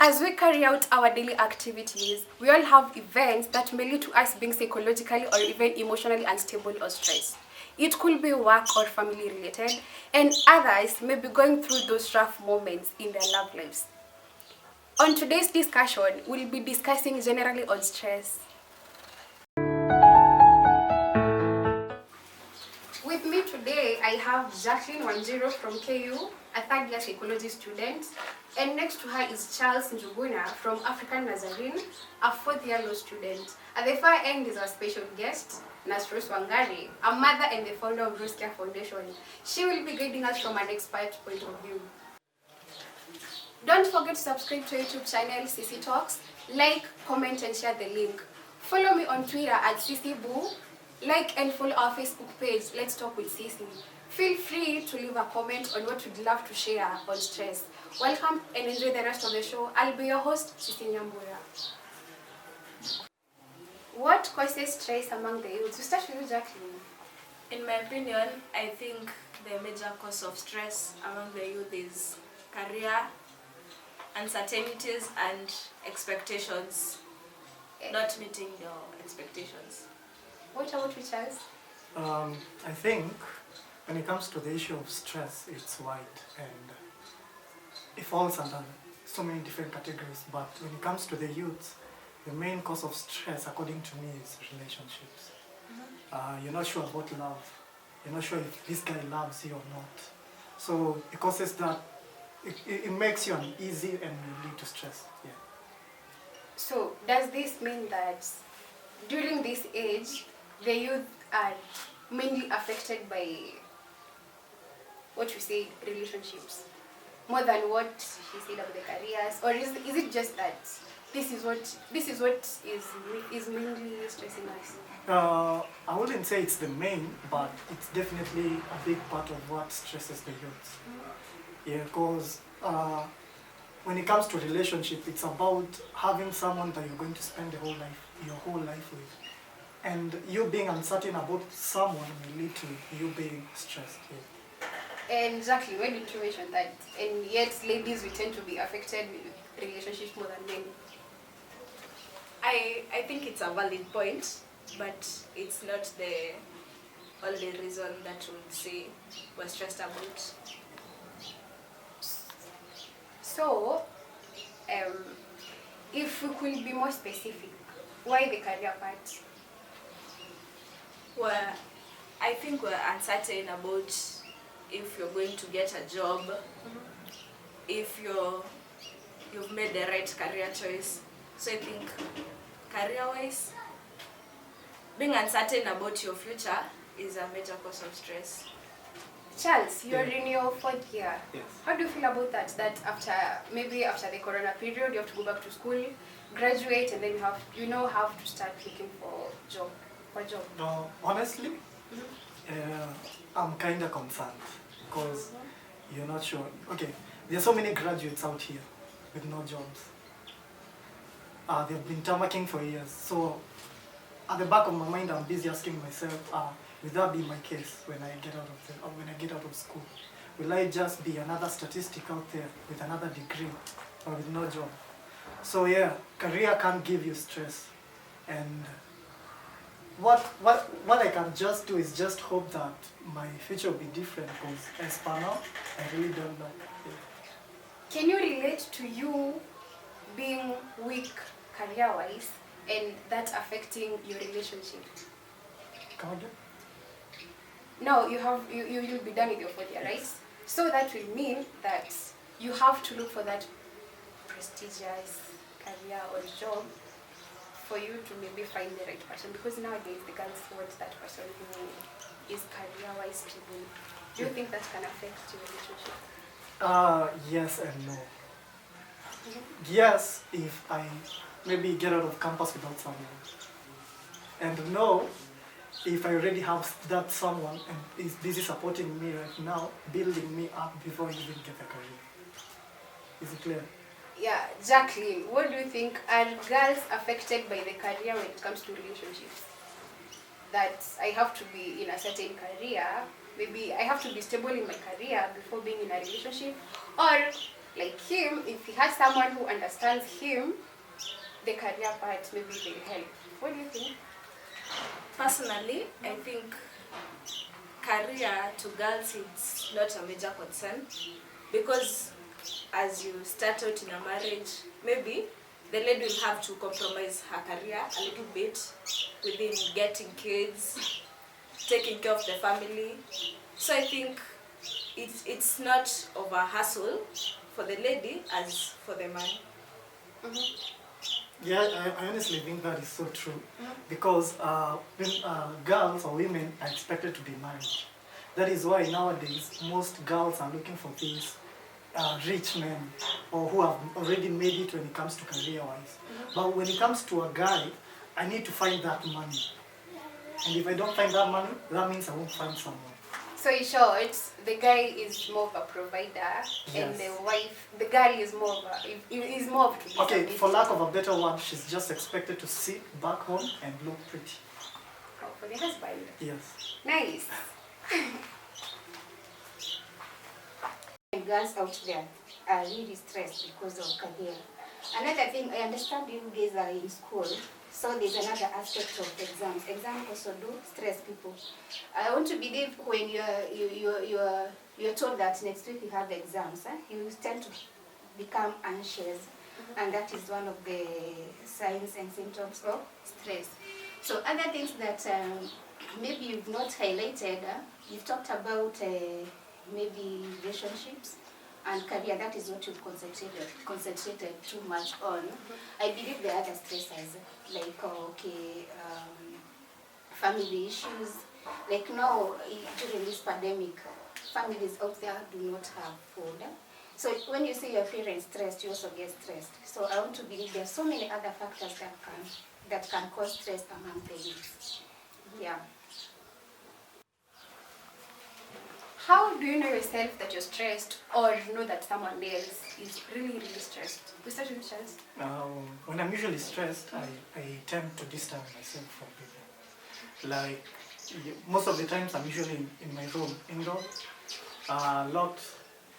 As we carry out our daily activities, we all have events that may lead to us being psychologically or even emotionally unstable or stressed. It could be work or family related, and others may be going through those rough moments in their love lives. On today's discussion, we'll be discussing generally on stress. With me today, I have Jacqueline Wanjiro from KU, a third-year psychology student, and next to her is Charles Njuguna from African Nazarene, a fourth-year law student. At the far end is our special guest, Nasros Wangari, a mother and the founder of Rose Care Foundation. She will be guiding us from an expert point of view. Don't forget to subscribe to our YouTube channel, CeCe Talks, like, comment, and share the link. Follow me on Twitter at CeCeBoo. Like and follow our Facebook page, Let's Talk with CeCe. Feel free to leave a comment on what you'd love to share on stress. Welcome and enjoy the rest of the show. I'll be your host, CeCe Nyambura. What causes stress among the youth? We start with you, Jacqueline. In my opinion, I think the major cause of stress among the youth is career, uncertainties, and expectations. Not meeting your expectations. What about you, Charles? I think when it comes to the issue of stress, it's wide and it falls under so many different categories. But when it comes to the youth, the main cause of stress, according to me, is relationships. You're not sure about love. You're not sure if this guy loves you or not. So it causes that, it makes you uneasy and will lead to stress. Yeah. So does this mean that during this age, the youth are mainly affected by what we say relationships more than what she said about the careers, or is it just that this is what is mainly stressing us? I wouldn't say it's the main, but it's definitely a big part of what stresses the youth. Yeah, because when it comes to relationship, it's about having someone that you're going to spend your whole life with. And you being uncertain about someone will lead to you being stressed. Yeah. And exactly, why did you mention that? And yet ladies we tend to be affected with relationships more than men. I think it's a valid point, but it's not the only reason that we would say we're stressed about. So, if we could be more specific, why the career part? Well, I think we're uncertain about if you're going to get a job, if you've made the right career choice. So I think career-wise, being uncertain about your future is a major cause of stress. Charles, you're in your fourth year. Yes. How do you feel about that? That after the corona period, you have to go back to school, graduate, and then you have to start looking for job. No, honestly, I'm kind of concerned because you're not sure. Okay, there are so many graduates out here with no jobs. They've been tamarking for years. So at the back of my mind, I'm busy asking myself, will that be my case when I get out of school? Will I just be another statistic out there with another degree or with no job? So yeah, career can't give you stress. And what I can just do is just hope that my future will be different, because as per now, I really don't know. Yeah. Can you relate to you being weak career-wise and that affecting your relationship? Come again? No, you'll be done with your fourth year, right? So that will mean that you have to look for that prestigious career or job for you to maybe find the right person, because nowadays the girls want that person who is career-wise stable. Do you think that can affect your relationship? Yes and no. Yes, if I maybe get out of campus without someone. And no, if I already have that someone and is busy supporting me right now, building me up before I even get a career. Is it clear? Yeah, Jacqueline, what do you think? Are girls affected by the career when it comes to relationships? That I have to be in a certain career, maybe I have to be stable in my career before being in a relationship, or Like him, if he has someone who understands him, the career part maybe will help. What do you think? Personally, I think career to girls it's not a major concern, because as you start out in a marriage, maybe the lady will have to compromise her career a little bit within getting kids, taking care of the family. So I think it's not of a hassle for the lady as for the man. Yeah, I honestly think that is so true. Because when, girls or women are expected to be married. That is why nowadays most girls are looking for these rich men or who have already made it when it comes to career-wise. But when it comes to a guy, I need to find that money. And if I don't find that money, that means I won't find someone. So in short, the guy is more of a provider, and the wife, the girl is more of a, Okay, for lack of a better word, she's just expected to sit back home and look pretty. Oh, for the husband. Yes. Nice. Girls out there are really stressed because of career. Another thing, I understand you guys are in school, so there's another aspect of exams. Exams also do stress people. I want to believe when you're told that next week you have exams, you tend to become anxious, and that is one of the signs and symptoms of stress. So other things that maybe you've not highlighted, you've talked about maybe relationships and career. That is what you've concentrated too much on. I believe there are other stressors like family issues. Like now during this pandemic, families out there do not have food. So when you see your parents stressed, you also get stressed. So I want to believe there are so many other factors that can cause stress among the youth. Yeah. How do you know yourself that you're stressed, or know that someone else is really, really stressed? We start with Charles. When I'm usually stressed, I tend to distance myself from people. Like, most of the times I'm usually in my room, indoors, locked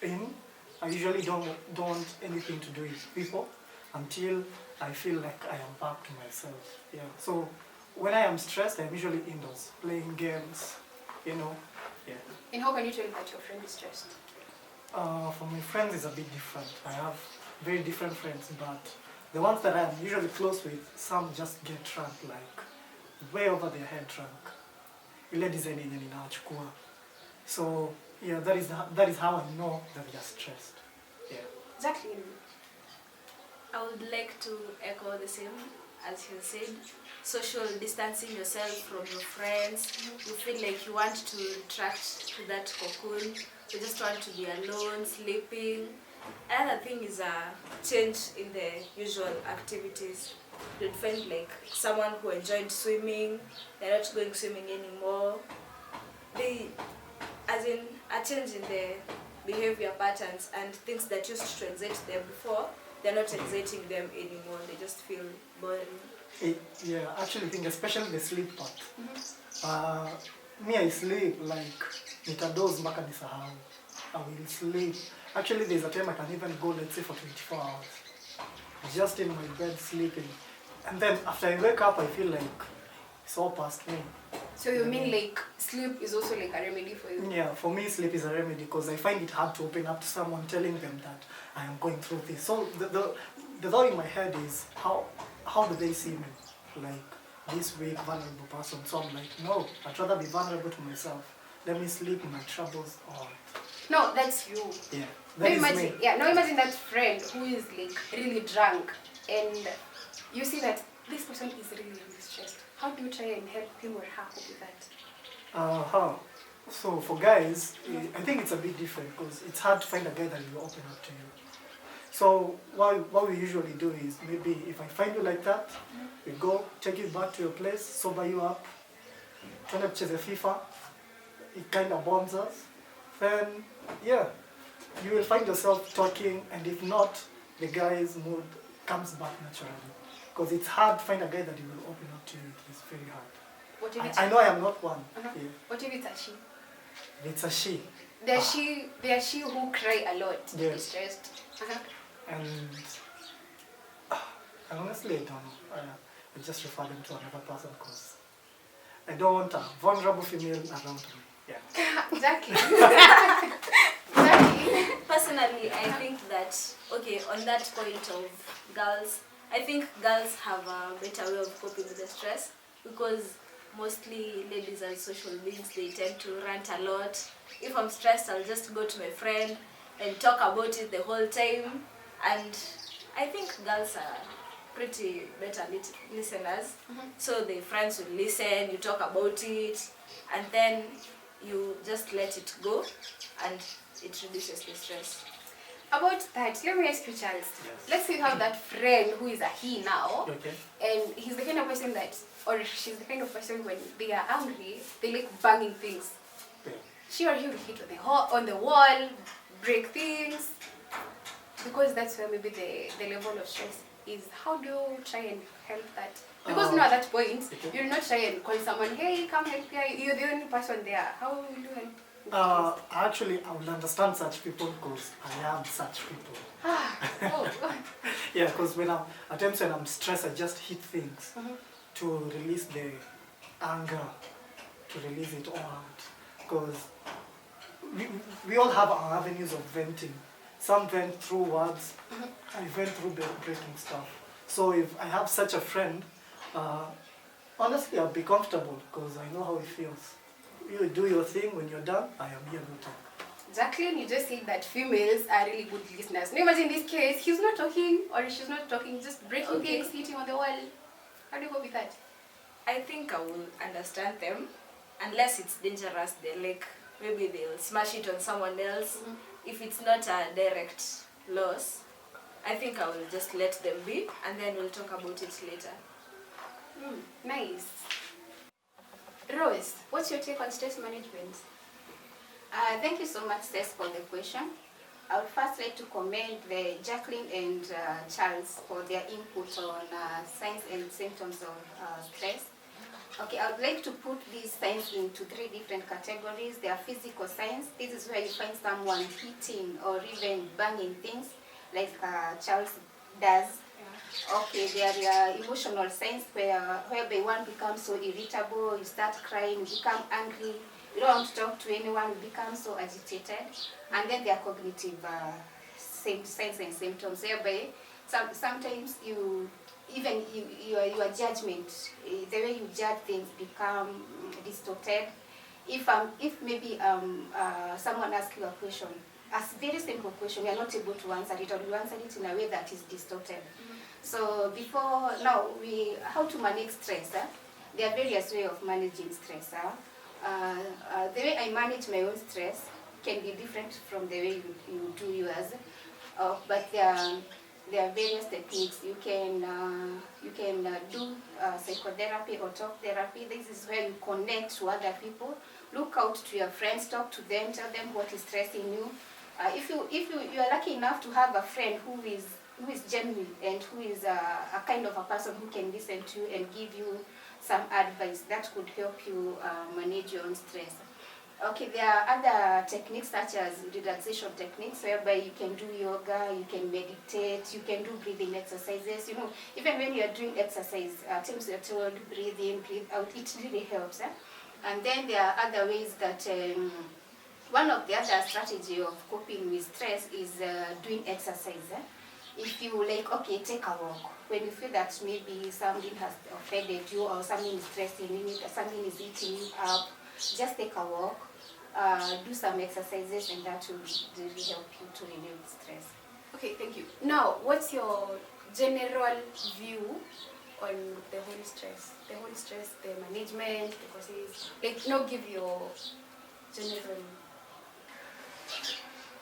in. I usually don't want anything to do with people until I feel like I am back to myself. Yeah. So when I am stressed, I'm usually indoors, playing games, you know. Yeah. And how can you tell that your friend is stressed? For my friends, it's a bit different. I have very different friends, but the ones that I'm usually close with, some just get drunk, like way over their head drunk. Ile design yenye ninachukua. So yeah, that is how I know that they are stressed. Yeah. Exactly. I would like to echo the same as he said. Social distancing yourself from your friends. You feel like you want to retract to that cocoon. You just want to be alone, sleeping. Another thing is a change in the usual activities. You'd find like someone who enjoyed swimming, they're not going swimming anymore. As in a change in the behavior patterns and things that used to excite them before, they're not exciting them anymore. They just feel boring. Yeah, actually think especially the sleep part. Me, I sleep like nitadoze mpaka nisahau. I will sleep. Actually, there's a time I can even go, let's say, for 24 hours. Just in my bed sleeping. And then after I wake up, I feel like it's all past me. So you mean like sleep is also like a remedy for you? Yeah, for me sleep is a remedy because I find it hard to open up to someone telling them that I am going through this. So the thought in my head is how do they see me? Like this weak, vulnerable person. So I'm like, no, I'd rather be vulnerable to myself. Let me sleep in my troubles or No, that's you. yeah. Now That is imagine, me. yeah, now imagine that friend who is like really drunk and you see that this person is really, really stressed. How do you try and help him or her cope with that? So for guys, I think it's a bit different because it's hard to find a guy that will open up to you. So what we usually do is maybe if I find you like that, we go, take you back to your place, sober you up, turn up to the FIFA, it kind of bonds us. Then, yeah, you will find yourself talking, and if not, the guy's mood comes back naturally. Because it's hard to find a guy that you will open up to you. It's very hard. What if it's I know I am not one. Uh-huh. Yeah. What if it's a she? It's a she. There are she who cry a lot to be Yes. stressed. And I honestly don't know. I just refer them to another person because I don't want a vulnerable female around me. Yeah. Exactly. Exactly. Personally, I think that, okay, on that point of girls, I think girls have a better way of coping with the stress because mostly ladies are social beings, they tend to rant a lot. If I'm stressed, I'll just go to my friend and talk about it the whole time. And I think girls are pretty better listeners. So the friends will listen, you talk about it, and then you just let it go, and it reduces the stress. About that, let me ask you, Charles. Yes. Let's say you have that friend who is a he now, Okay. and he's the kind of person that, or she's the kind of person when they are angry, they like banging things. Yeah. She or he will hit on the wall, break things, because that's where maybe the level of stress is. How do you try and help that? Because at that point, Okay. you'll not try and call someone, hey, come help me. You're the only person there. How will you help? Actually, I will understand such people because I am such people. Oh. Yeah, because at times when I'm stressed, I just hit things to release the anger, to release it all out. Because we all have our avenues of venting. Some vent through words, I vent through breaking stuff. So if I have such a friend, honestly, I'll be comfortable because I know how it feels. You do your thing, when you're done, I am here to talk. Jacqueline, you just said that females are really good listeners. Now imagine this case, he's not talking or she's not talking, just breaking things, hitting on the wall. How do you go with that? I think I will understand them, unless it's dangerous. They like, maybe they'll smash it on someone else. If it's not a direct loss, I think I will just let them be, and then we'll talk about it later. Nice. Rose, what's your take on stress management? Thank you so much, Cess, for the question. I would first like to commend the Jacqueline and Charles for their input on signs and symptoms of stress. Okay, I would like to put these signs into 3 different categories. There are physical signs. This is where you find someone hitting or even banging things, like Charles does. Okay, there are emotional signs whereby one becomes so irritable, you start crying, you become angry, you don't want to talk to anyone, you become so agitated. And then there are cognitive signs and symptoms, whereby sometimes your judgment, the way you judge things become distorted. If maybe someone asks you a question, a very simple question, we are not able to answer it, or you answer it in a way that is distorted. So how to manage stress? There are various ways of managing stress. The way I manage my own stress can be different from the way you do yours, but there are various techniques. You can do psychotherapy or talk therapy. This is where you connect to other people. Look out to your friends, talk to them, tell them what is stressing you. If you are lucky enough to have a friend who is genuine and who is a kind of a person who can listen to you and give you some advice, that could help you manage your own stress. Okay, there are other techniques such as relaxation techniques, whereby you can do yoga, you can meditate, you can do breathing exercises. You know, even when you are doing exercise, times you're told breathe in, breathe out, it really helps. And then there are other ways that one of the other strategy of coping with stress is doing exercise. If you okay, take a walk. When you feel that maybe something has offended you or something is stressing you, something is eating you up, just take a walk, do some exercises, and that will really help you to relieve stress. Okay, thank you. Now, what's your general view on the whole stress? The whole stress, the management, the causes. Give your general.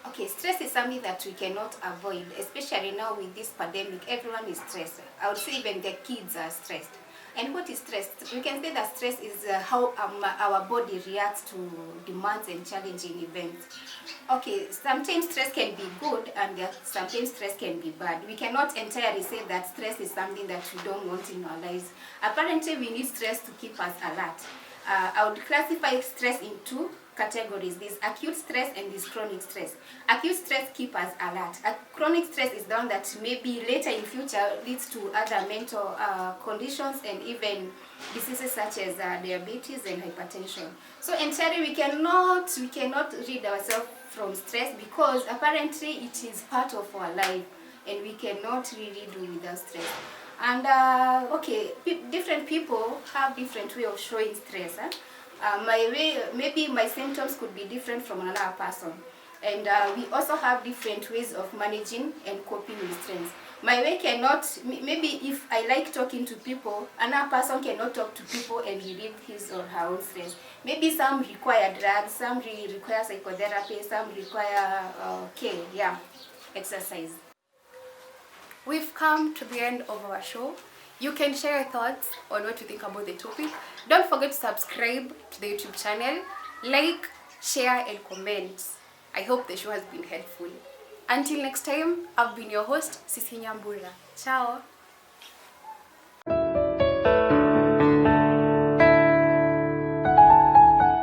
Okay, stress is something that we cannot avoid, especially now with this pandemic. Everyone is stressed. I would say even the kids are stressed. And what is stress? We can say that stress is how our body reacts to demands and challenging events. Okay, sometimes stress can be good and sometimes stress can be bad. We cannot entirely say that stress is something that we don't want in our lives. Apparently, we need stress to keep us alert. I would classify stress into categories. There's acute stress and there's chronic stress. Acute stress keeps us alert. Chronic stress is the one that maybe later in future leads to other mental conditions and even diseases such as diabetes and hypertension. So entirely we cannot rid ourselves from stress because apparently it is part of our life and we cannot really do without stress. And okay, different people have different way of showing stress. My way, maybe my symptoms could be different from another person, and we also have different ways of managing and coping with stress. My way cannot, maybe if I like talking to people, another person cannot talk to people and relieve his or her own stress. Maybe some require drugs, some require psychotherapy, some require care, yeah, exercise. We've come to the end of our show. You can share your thoughts on what you think about the topic. Don't forget to subscribe to the YouTube channel, like, share, and comment. I hope the show has been helpful. Until next time, I've been your host, CeCe Nyambura. Ciao!